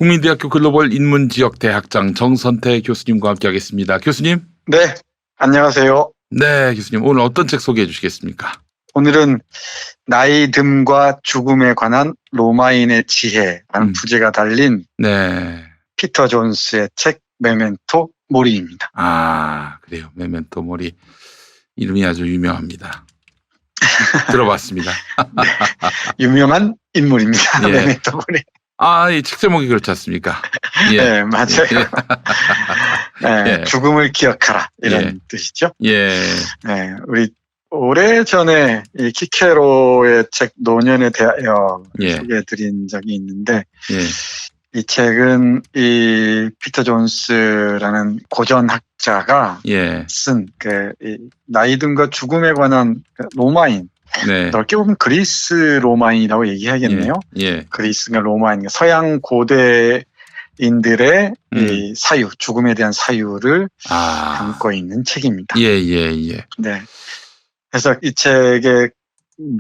국민대학교 글로벌 인문지역대학장 정선태 교수님과 함께하겠습니다. 교수님. 네, 안녕하세요. 네, 교수님. 오늘 어떤 책 소개해 주시겠습니까? 오늘은 나이듦과 죽음에 관한 로마인의 지혜라는 부제가 달린 네. 피터 존스의 책 메멘토 모리입니다. 아, 그래요. 메멘토 모리. 이름이 아주 유명합니다. 들어봤습니다. 네, 유명한 인물입니다. 예. 메멘토 모리. 아, 이 책 제목이 그렇지 않습니까? 예. 네, 맞아요. 예. 네, 예. 죽음을 기억하라 이런 예. 뜻이죠. 예. 네, 우리 오래전에 이 키케로의 책 노년에 대하여 예. 소개해드린 적이 있는데 예. 이 책은 이 피터 존스라는 고전학자가 예. 쓴 이 나이듦과 죽음에 관한 로마인, 네. 넓게 보면 그리스 로마인이라고 얘기하겠네요. 예. 그리스가 로마인, 서양 고대인들의 이 사유, 죽음에 대한 사유를 담고 있는 책입니다. 예. 네. 그래서 이 책에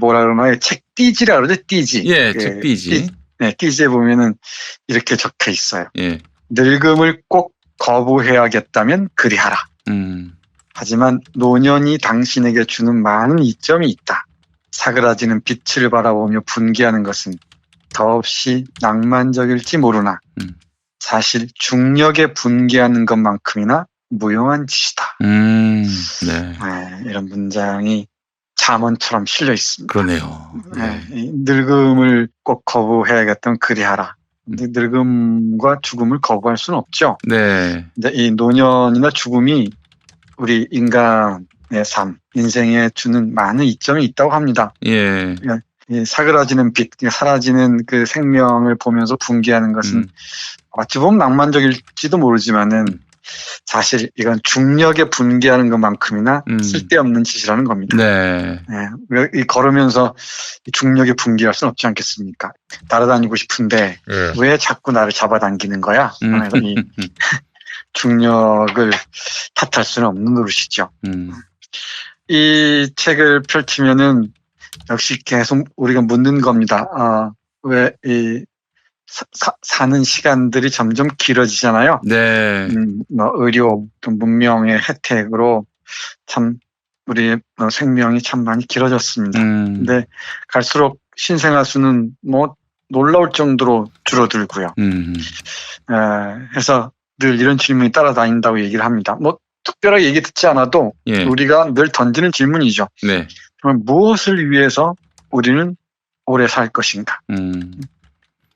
뭐라 그러나요? 책 띠지라 그러죠? 띠지. 예, 책 띠지. 네, 띠지에 보면은 이렇게 적혀 있어요. 예. 늙음을 꼭 거부해야겠다면 그리하라. 하지만 노년이 당신에게 주는 많은 이점이 있다. 사그라지는 빛을 바라보며 분개하는 것은 더없이 낭만적일지 모르나 사실 중력에 분개하는 것만큼이나 무용한 짓이다. 네. 네, 이런 문장이 잠언처럼 실려 있습니다. 그러네요. 네, 이 늙음을 꼭 거부해야겠다면 그리하라. 근데 늙음과 죽음을 거부할 수는 없죠. 네. 근데 이 노년이나 죽음이 우리 인간의 삶, 인생에 주는 많은 이점이 있다고 합니다. 예. 이 사그라지는 빛, 사라지는 그 생명을 보면서 분개하는 것은 어찌 보면 낭만적일지도 모르지만은 사실 이건 중력에 분개하는 것만큼이나 쓸데없는 짓이라는 겁니다. 네. 네. 이 걸으면서 이 중력에 분개할 수는 없지 않겠습니까? 날아다니고 싶은데 왜 자꾸 나를 잡아당기는 거야? 그래서 이 중력을 탓할 수는 없는 노릇이죠. 이 책을 펼치면은 역시 계속 우리가 묻는 겁니다. 왜 이 사는 시간들이 점점 길어지잖아요. 네. 뭐 의료, 또 문명의 혜택으로 참 우리 생명이 참 많이 길어졌습니다. 근데 갈수록 신생아 수는 뭐 놀라울 정도로 줄어들고요. 해서 늘 이런 질문이 따라다닌다고 얘기를 합니다. 뭐 특별하게 얘기 듣지 않아도 우리가 늘 던지는 질문이죠. 네. 그럼 무엇을 위해서 우리는 오래 살 것인가?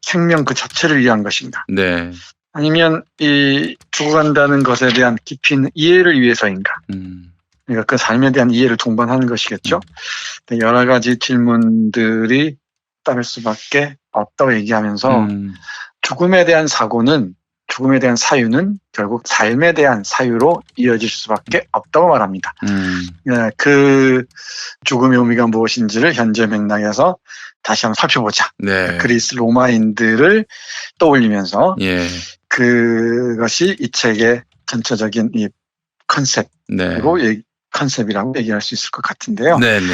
생명 그 자체를 위한 것인가? 네. 아니면 이 죽어간다는 것에 대한 깊이 있는 이해를 위해서인가? 그러니까 그 삶에 대한 이해를 동반하는 것이겠죠. 여러 가지 질문들이 따를 수밖에 없다고 얘기하면서 죽음에 대한 사고는, 죽음에 대한 사유는 결국 삶에 대한 사유로 이어질 수밖에 없다고 말합니다. 그 죽음의 의미가 무엇인지를 현재 맥락에서 다시 한번 살펴보자. 네. 그리스 로마인들을 떠올리면서 그것이 이 책의 전체적인 이 컨셉으로 컨셉이라고 얘기할 수 있을 것 같은데요. 네네.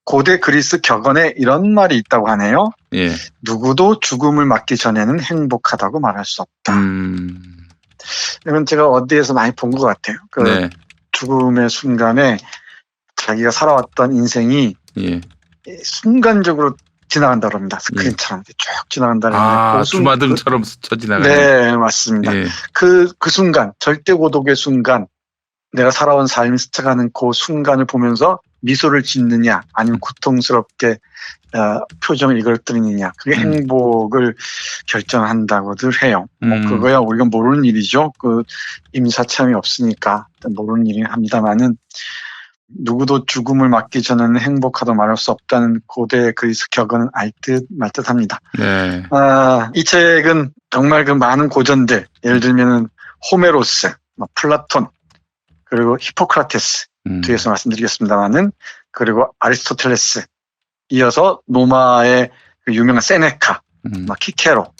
고대 그리스 격언에 이런 말이 있다고 하네요. 예. 누구도 죽음을 맞기 전에는 행복하다고 말할 수 없다. 이건 제가 어디에서 많이 본 것 같아요. 죽음의 순간에 자기가 살아왔던 인생이 순간적으로 지나간다고 합니다. 스크린처럼 쭉 지나간다는 주마등처럼 스쳐 지나가는. 네, 맞습니다. 그 순간, 절대 고독의 순간, 내가 살아온 삶이 스쳐가는 그 순간을 보면서 미소를 짓느냐, 아니면 고통스럽게 표정을 일그러뜨리느냐, 그게 행복을 결정한다고들 해요. 그거야 우리가 모르는 일이죠. 그 임사 체험이 없으니까 모르는 일이긴 합니다만은 누구도 죽음을 맞기 전에는 행복하다고 말할 수 없다는 고대 그리스 격언은 알 듯 말 듯합니다. 네. 이 책은 정말 그 많은 고전들, 예를 들면은 호메로스, 플라톤, 그리고 히포크라테스 뒤에서 말씀드리겠습니다만은, 그리고 아리스토텔레스, 이어서 로마의 그 유명한 세네카, 키케로,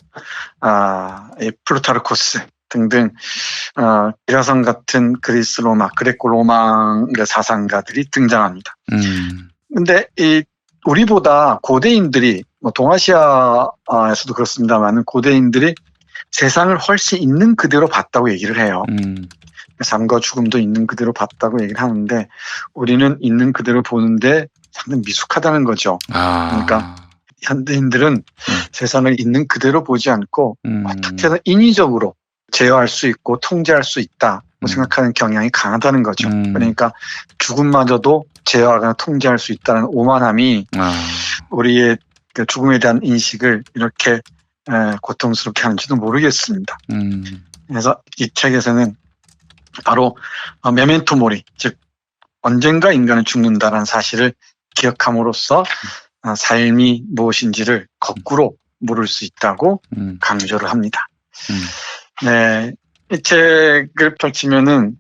플루타르코스 등등 일화성 같은 그리스 로마, 그레코 로마의 사상가들이 등장합니다. 근데 이 우리보다 고대인들이, 뭐 동아시아에서도 그렇습니다만 고대인들이 세상을 훨씬 있는 그대로 봤다고 얘기를 해요. 삶과 죽음도 있는 그대로 봤다고 얘기를 하는데 우리는 있는 그대로 보는데 상당히 미숙하다는 거죠. 그러니까 현대인들은 세상을 있는 그대로 보지 않고 어떻게든 인위적으로 제어할 수 있고 통제할 수 있다고 생각하는 경향이 강하다는 거죠. 그러니까 죽음마저도 제어하거나 통제할 수 있다는 오만함이 우리의 그 죽음에 대한 인식을 이렇게 고통스럽게 하는지도 모르겠습니다. 그래서 이 책에서는 바로 메멘토 모리, 즉 언젠가 인간은 죽는다라는 사실을 기억함으로써 삶이 무엇인지를 거꾸로 물을 수 있다고 강조를 합니다. 네, 이 책을 펼치면은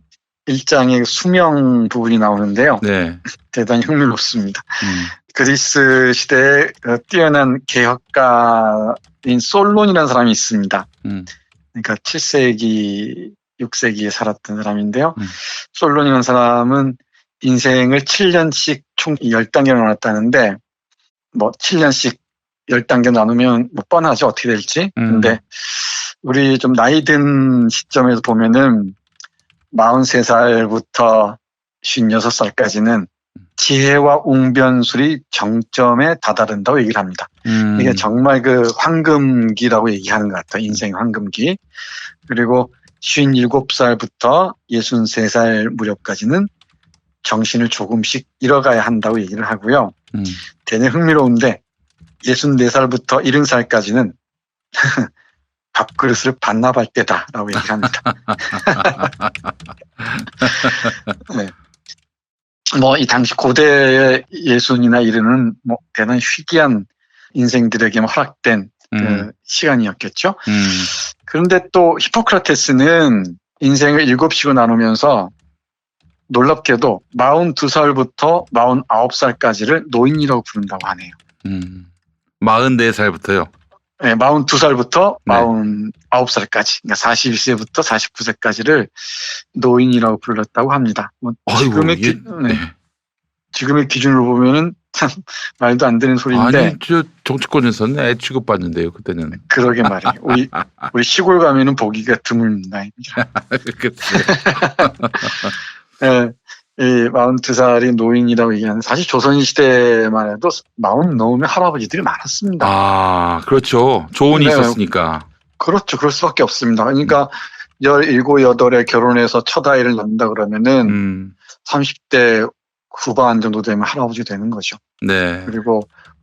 1장에 수명 부분이 나오는데요. 네. 대단히 흥미롭습니다. 그리스 시대에 뛰어난 개혁가인 솔론이라는 사람이 있습니다. 그러니까 7세기, 6세기에 살았던 사람인데요. 솔론이라는 사람은 인생을 7년씩 총 10단계로 나눴다는데 뭐 7년씩 10단계 나누면 뭐 뻔하죠. 어떻게 될지. 근데 우리 좀 나이 든 시점에서 보면은 43살부터 56살까지는 지혜와 웅변술이 정점에 다다른다고 얘기를 합니다. 이게 정말 그 황금기라고 얘기하는 것 같아요. 인생의 황금기. 그리고 57살부터 63살 무렵까지는 정신을 조금씩 잃어가야 한다고 얘기를 하고요. 대단히 흥미로운데 64살부터 70살까지는 밥그릇을 반납할 때다라고 얘기를 합니다. 네. 뭐 이 당시 고대 예순이나 이르는 뭐 대단히 희귀한 인생들에게 허락된 그 시간이었겠죠. 그런데 또 히포크라테스는 인생을 7시로 나누면서 놀랍게도 42살부터 49살까지를 노인이라고 부른다고 하네요. 44살부터요? 네, 42살부터 네. 49살까지, 그러니까 41세부터 49세까지를 노인이라고 불렀다고 합니다. 뭐 지금의 기준으로 보면은 참 말도 안 되는 소리인데. 아니, 저 정치권에서는 애 취급받는데요, 그때는. 그러게 말이에요. 우리 시골 가면은 보기가 드뭅니다. 네, 이 42살이 노인이라고 얘기하는, 사실 조선시대만 해도 40 넘으면 할아버지들이 많았습니다. 아, 그렇죠. 조언이 있었으니까. 그렇죠. 그럴 수밖에 없습니다. 그러니까 17, 8에 결혼해서 첫 아이를 낳는다 그러면은 30대 후반 정도 되면 할아버지 되는 거죠. 네. 그리고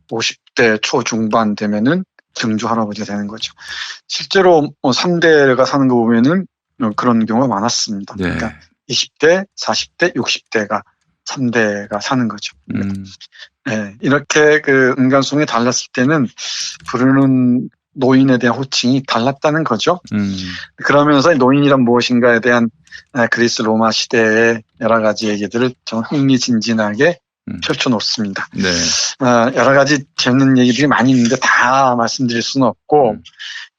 50대 초중반 되면은 증조 할아버지가 되는 거죠. 실제로 3대가 사는 거 보면은 그런 경우가 많았습니다. 네. 그러니까 20대, 40대, 60대가 3대가 사는 거죠. 네, 이렇게 그 인간성이 달랐을 때는 부르는 노인에 대한 호칭이 달랐다는 거죠. 그러면서 노인이란 무엇인가에 대한 그리스 로마 시대의 여러 가지 얘기들을 좀 흥미진진하게 펼쳐놓습니다. 네. 여러 가지 재밌는 얘기들이 많이 있는데 다 말씀드릴 수는 없고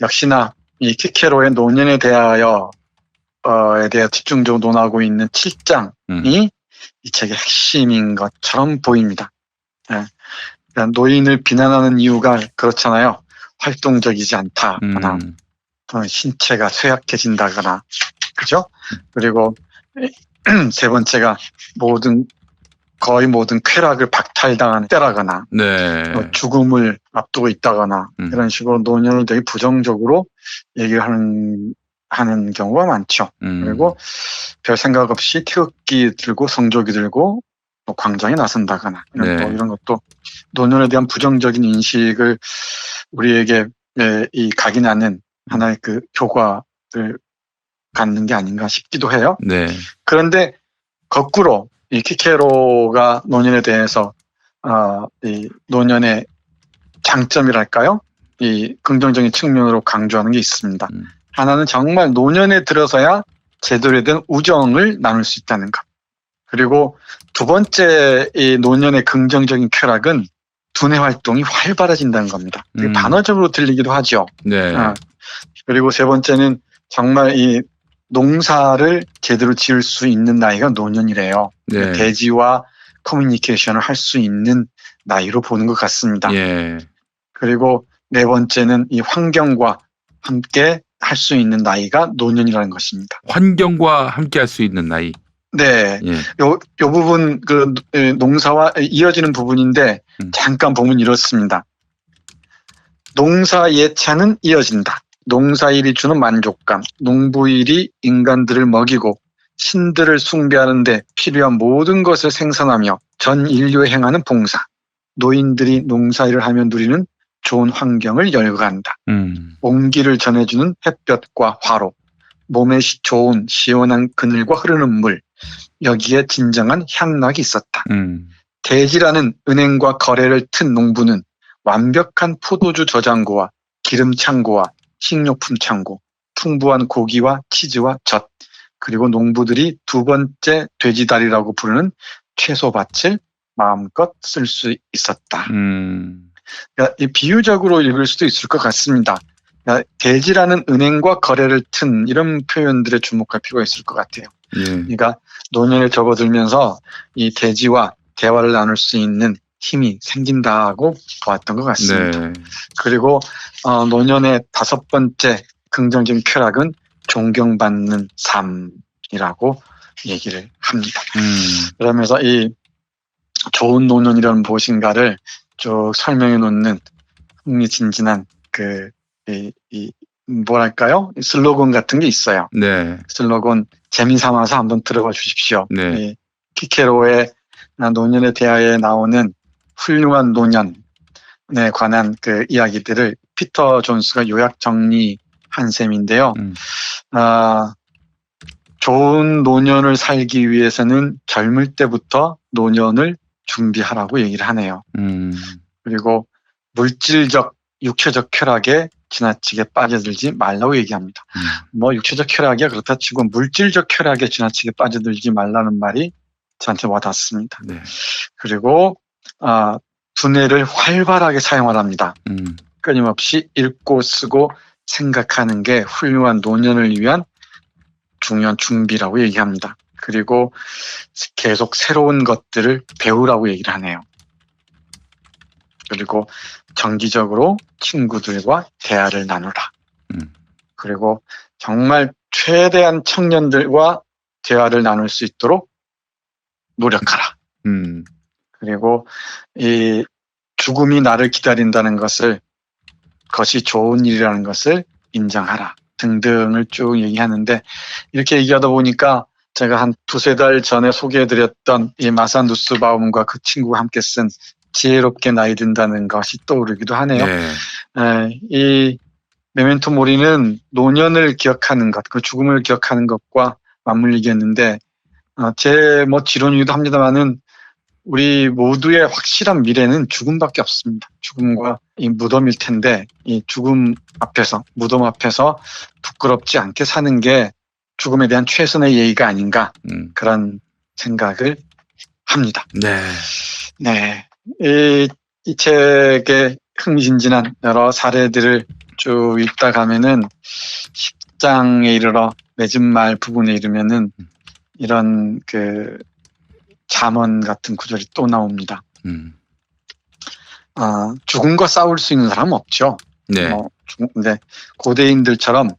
역시나 이 키케로의 노년에 대하여 에 대해 집중적으로 논하고 있는 7장이 이 책의 핵심인 것처럼 보입니다. 네. 그러니까 노인을 비난하는 이유가 그렇잖아요. 활동적이지 않다거나 신체가 쇠약해진다거나, 그죠? 그리고 세 번째가 거의 모든 쾌락을 박탈당한 때라거나, 네. 죽음을 앞두고 있다거나, 이런 식으로 노년을 되게 부정적으로 얘기를 하는 경우가 많죠. 그리고 별 생각 없이 태극기 들고 성조기 들고 광장에 나선다거나 이런 것도 노년에 대한 부정적인 인식을 우리에게 이 각인하는 하나의 그 교과를 갖는 게 아닌가 싶기도 해요. 네. 그런데 거꾸로 이 키케로가 노년에 대해서 이 노년의 장점이랄까요? 이 긍정적인 측면으로 강조하는 게 있습니다. 하나는 정말 노년에 들어서야 제대로 된 우정을 나눌 수 있다는 것. 그리고 두 번째 이 노년의 긍정적인 쾌락은 두뇌 활동이 활발해진다는 겁니다. 되게 반어적으로 들리기도 하죠. 네. 그리고 세 번째는 정말 이 농사를 제대로 지을 수 있는 나이가 노년이래요. 네. 대지와 커뮤니케이션을 할 수 있는 나이로 보는 것 같습니다. 예. 그리고 네 번째는 이 환경과 함께 할 수 있는 나이가 노년이라는 것입니다. 환경과 함께 할 수 있는 나이. 네. 예. 요 부분, 농사와 이어지는 부분인데, 잠깐 보면 이렇습니다. 농사 예찬은 이어진다. 농사일이 주는 만족감, 농부일이 인간들을 먹이고 신들을 숭배하는 데 필요한 모든 것을 생산하며 전 인류에 행하는 봉사. 노인들이 농사일을 하며 누리는 좋은 환경을 열거한다. 온기를 전해주는 햇볕과 화로, 몸에 좋은 시원한 그늘과 흐르는 물, 여기에 진정한 향락이 있었다. 대지라는 은행과 거래를 튼 농부는 완벽한 포도주 저장고와 기름 창고와 식료품 창고, 풍부한 고기와 치즈와 젖, 그리고 농부들이 두 번째 돼지다리라고 부르는 채소밭을 마음껏 쓸 수 있었다. 그러니까 비유적으로 읽을 수도 있을 것 같습니다. 그러니까 대지라는 은행과 거래를 튼 이런 표현들에 주목할 필요가 있을 것 같아요. 그러니까 노년에 접어들면서 이 대지와 대화를 나눌 수 있는 힘이 생긴다고 보았던 것 같습니다. 네. 그리고 노년의 다섯 번째 긍정적인 쾌락은 존경받는 삶이라고 얘기를 합니다. 그러면서 이 좋은 노년이라는 무엇인가를 쭉 설명해 놓는 흥미진진한 뭐랄까요? 슬로건 같은 게 있어요. 네. 슬로건 재미삼아서 한번 들어봐 주십시오. 네. 키케로의 노년에 대하에 나오는 훌륭한 노년에 관한 그 이야기들을 피터 존스가 요약 정리한 셈인데요. 좋은 노년을 살기 위해서는 젊을 때부터 노년을 준비하라고 얘기를 하네요. 그리고 물질적, 육체적 쾌락에 지나치게 빠져들지 말라고 얘기합니다. 뭐 육체적 쾌락이야 그렇다 치고 물질적 쾌락에 지나치게 빠져들지 말라는 말이 저한테 와닿습니다. 네. 그리고 두뇌를 활발하게 사용하랍니다. 끊임없이 읽고 쓰고 생각하는 게 훌륭한 노년을 위한 중요한 준비라고 얘기합니다. 그리고 계속 새로운 것들을 배우라고 얘기를 하네요. 그리고 정기적으로 친구들과 대화를 나누라. 그리고 정말 최대한 청년들과 대화를 나눌 수 있도록 노력하라. 그리고 이 죽음이 나를 기다린다는 것이 좋은 일이라는 것을 인정하라. 등등을 쭉 얘기하는데 이렇게 얘기하다 보니까 제가 한 두세 달 전에 소개해드렸던 이 마사 누스바움과 그 친구가 함께 쓴 지혜롭게 나이 든다는 것이 떠오르기도 하네요. 네. 이 메멘토 모리는 노년을 기억하는 것, 그 죽음을 기억하는 것과 맞물리겠는데 제 지론이기도 합니다만은 우리 모두의 확실한 미래는 죽음밖에 없습니다. 죽음과 이 무덤일 텐데 이 죽음 앞에서, 무덤 앞에서 부끄럽지 않게 사는 게 죽음에 대한 최선의 예의가 아닌가 그런 생각을 합니다. 네. 네. 이 책의 흥미진진한 여러 사례들을 쭉 읽다 가면은 10장에 이르러 맺은말 부분에 이르면은 이런 잠언 같은 구절이 또 나옵니다. 죽음과 싸울 수 있는 사람은 없죠. 네. 근데 고대인들처럼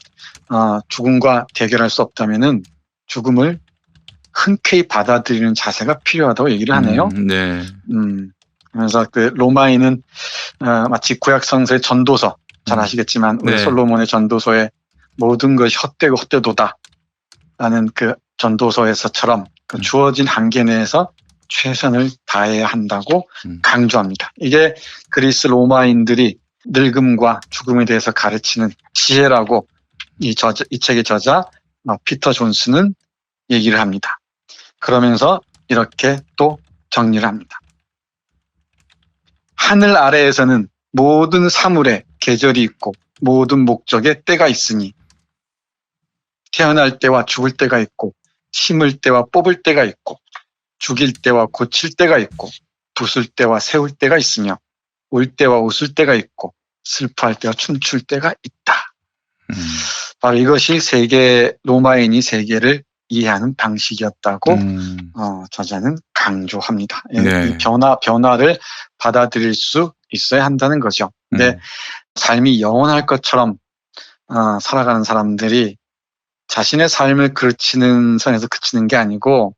죽음과 대결할 수 없다면은 죽음을 흔쾌히 받아들이는 자세가 필요하다고 얘기를 하네요. 네. 그래서 로마인은 마치 구약 성서의 전도서 잘 아시겠지만 우리 솔로몬의 전도서에 모든 것이 헛되고 헛되도다라는 그 전도서에서처럼 주어진 한계 내에서 최선을 다해야 한다고 강조합니다. 이게 그리스 로마인들이 늙음과 죽음에 대해서 가르치는 지혜라고 이 책의 저자 피터 존스는 얘기를 합니다. 그러면서 이렇게 또 정리를 합니다. 하늘 아래에서는 모든 사물에 계절이 있고 모든 목적에 때가 있으니 태어날 때와 죽을 때가 있고 심을 때와 뽑을 때가 있고 죽일 때와 고칠 때가 있고 부술 때와 세울 때가 있으며 울 때와 웃을 때가 있고 슬퍼할 때와 춤출 때가 있다. 바로 이것이 로마인이 세계를 이해하는 방식이었다고 저자는 강조합니다. 네. 이 변화를 받아들일 수 있어야 한다는 거죠. 근데 삶이 영원할 것처럼 살아가는 사람들이 자신의 삶을 그르치는 선에서 그치는 게 아니고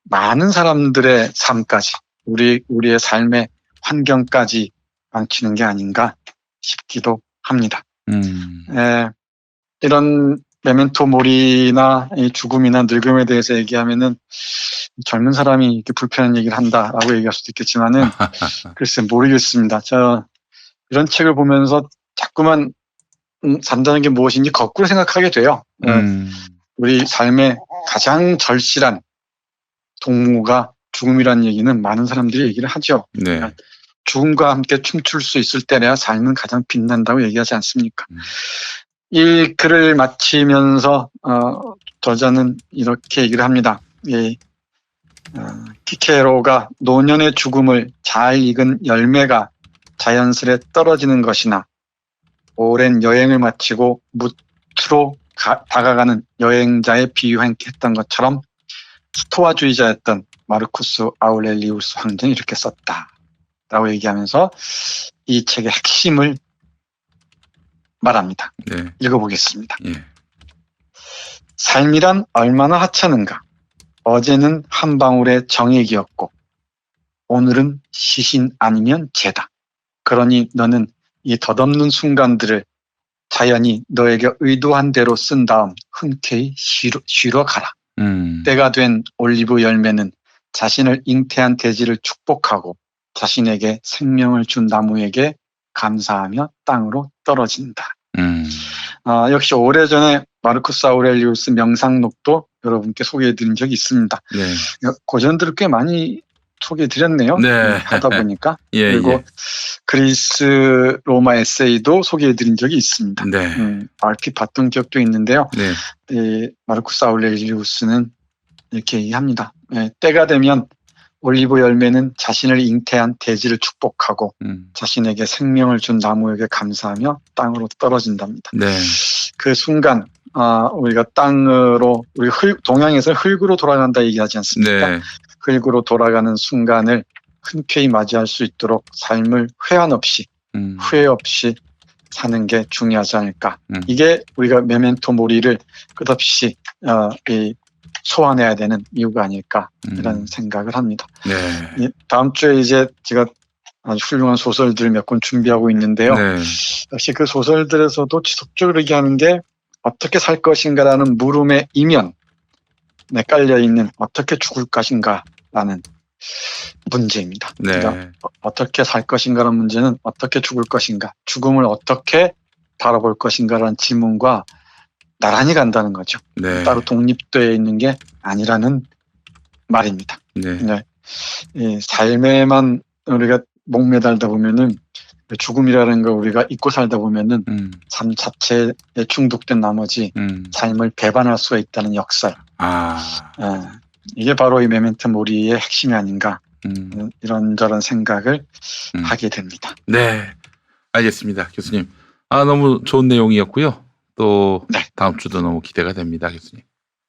많은 사람들의 삶까지 우리의 삶의 환경까지 망치는 게 아닌가 싶기도 합니다. 이런 메멘토 모리나 이 죽음이나 늙음에 대해서 얘기하면은 젊은 사람이 이렇게 불편한 얘기를 한다라고 얘기할 수도 있겠지만은 글쎄 모르겠습니다. 이런 책을 보면서 자꾸만 산다는 게 무엇인지 거꾸로 생각하게 돼요. 우리 삶의 가장 절실한 동무가 죽음이라는 얘기는 많은 사람들이 얘기를 하죠. 네. 죽음과 함께 춤출 수 있을 때래야 삶은 가장 빛난다고 얘기하지 않습니까? 이 글을 마치면서 저자는 이렇게 얘기를 합니다. 키케로가 노년의 죽음을 잘 익은 열매가 자연스레 떨어지는 것이나 오랜 여행을 마치고 무트로 다가가는 여행자에 비유했던 것처럼 스토아주의자였던 마르쿠스 아우렐리우스 황제는 이렇게 썼다라고 얘기하면서 이 책의 핵심을 말합니다. 네. 읽어보겠습니다. 예. 삶이란 얼마나 하찮은가. 어제는 한 방울의 정액이었고 오늘은 시신 아니면 죄다. 그러니 너는 이 덧없는 순간들을 자연이 너에게 의도한 대로 쓴 다음 흔쾌히 쉬러 가라. 때가 된 올리브 열매는 자신을 잉태한 대지를 축복하고 자신에게 생명을 준 나무에게 감사하며 땅으로 떨어진다. 역시 오래전에 마르쿠스 아우렐리우스 명상록도 여러분께 소개해드린 적이 있습니다. 네. 고전들을 꽤 많이 소개해드렸네요. 네. 하다 보니까. 예, 그리고 예. 그리스 로마 에세이도 소개해드린 적이 있습니다. 네. 얼핏 봤던 기억도 있는데요. 네. 마르쿠스 아우렐리우스는 이렇게 얘기합니다. 때가 되면 올리브 열매는 자신을 잉태한 대지를 축복하고 자신에게 생명을 준 나무에게 감사하며 땅으로 떨어진답니다. 네. 그 순간 우리가 우리 동양에서 흙으로 돌아간다 얘기하지 않습니까? 네. 흙으로 돌아가는 순간을 흔쾌히 맞이할 수 있도록 삶을 회한 없이 후회 없이 사는 게 중요하지 않을까. 이게 우리가 메멘토 모리를 끝없이 소환해야 되는 이유가 아닐까 이런 생각을 합니다. 네. 다음 주에 이제 제가 아주 훌륭한 소설들 몇 권 준비하고 있는데요. 네. 역시 그 소설들에서도 지속적으로 얘기하는 게 어떻게 살 것인가라는 물음의 이면에 깔려있는 어떻게 죽을 것인가라는 문제입니다. 네. 그러니까 어떻게 살 것인가라는 문제는 어떻게 죽을 것인가, 죽음을 어떻게 바라볼 것인가라는 질문과 나란히 간다는 거죠. 네. 따로 독립되어 있는 게 아니라는 말입니다. 네. 이 삶에만 우리가 목매달다 보면은 죽음이라는 걸 우리가 잊고 살다 보면은 삶 자체에 중독된 나머지 삶을 배반할 수가 있다는 역설. 이게 바로 이 메멘토 모리의 핵심이 아닌가 이런저런 생각을 하게 됩니다. 네, 알겠습니다, 교수님. 너무 좋은 내용이었고요. 또 네. 다음 주도 너무 기대가 됩니다, 교수님.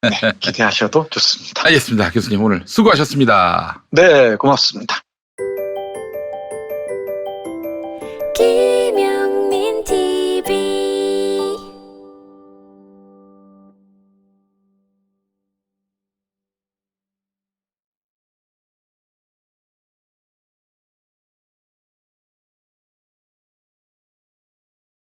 네, 기대하셔도 좋습니다. 알겠습니다, 교수님. 오늘 수고하셨습니다. 네, 고맙습니다. 김현